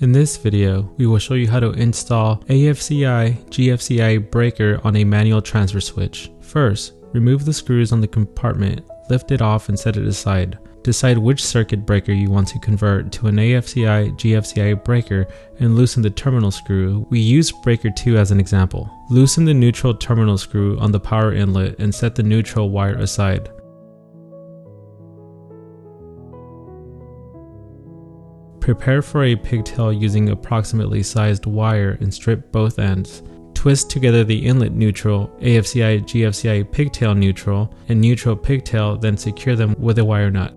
In this video, we will show you how to install AFCI GFCI breaker on a manual transfer switch. First, remove the screws on the compartment, lift it off and set it aside. Decide which circuit breaker you want to convert to an AFCI GFCI breaker and loosen the terminal screw. We use breaker 2 as an example. Loosen the neutral terminal screw on the power inlet and set the neutral wire aside. Prepare for a pigtail using approximately sized wire and strip both ends. Twist together the inlet neutral, AFCI GFCI pigtail neutral, and neutral pigtail, then secure them with a wire nut.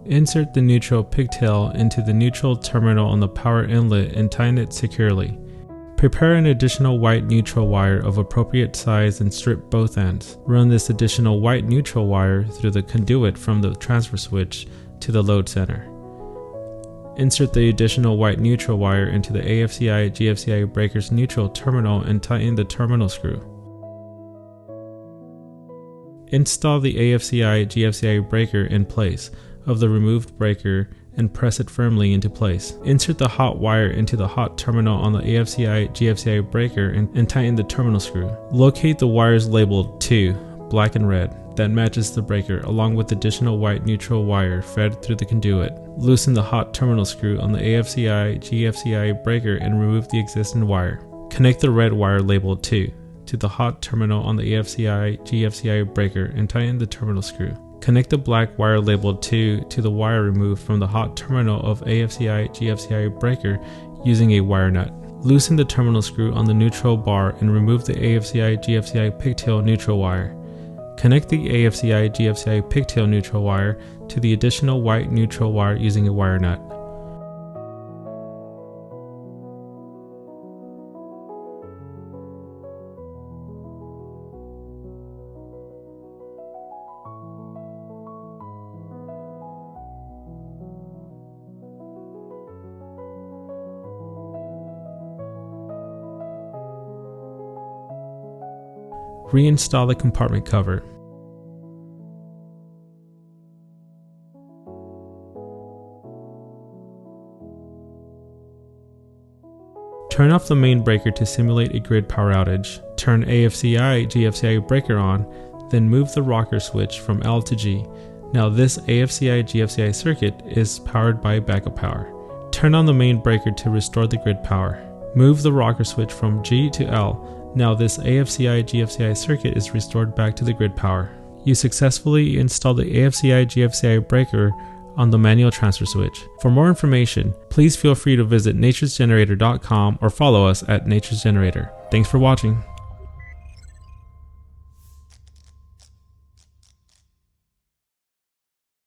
Insert the neutral pigtail into the neutral terminal on the power inlet and tighten it securely. Prepare an additional white neutral wire of appropriate size and strip both ends. Run this additional white neutral wire through the conduit from the transfer switch to the load center. Insert the additional white neutral wire into the AFCI GFCI breaker's neutral terminal and tighten the terminal screw. Install the AFCI GFCI breaker in place of the removed breaker and press it firmly into place. Insert the hot wire into the hot terminal on the AFCI GFCI breaker and tighten the terminal screw. Locate the wires labeled 2, black and red, that matches the breaker, along with additional white neutral wire fed through the conduit. Loosen the hot terminal screw on the AFCI GFCI breaker and remove the existing wire. Connect the red wire labeled 2 to the hot terminal on the AFCI GFCI breaker and tighten the terminal screw. Connect the black wire labeled 2 to the wire removed from the hot terminal of AFCI GFCI breaker using a wire nut. Loosen the terminal screw on the neutral bar and remove the AFCI GFCI pigtail neutral wire. Connect the AFCI GFCI pigtail neutral wire to the additional white neutral wire using a wire nut. Reinstall the compartment cover. Turn off the main breaker to simulate a grid power outage. Turn AFCI GFCI breaker on, then move the rocker switch from L to G. Now this AFCI GFCI circuit is powered by backup power. Turn on the main breaker to restore the grid power. Move the rocker switch from G to L. Now this AFCI GFCI circuit is restored back to the grid power. You successfully installed the AFCI GFCI breaker on the manual transfer switch. For more information, please feel free to visit naturesgenerator.com or follow us at naturesgenerator. Thanks for watching.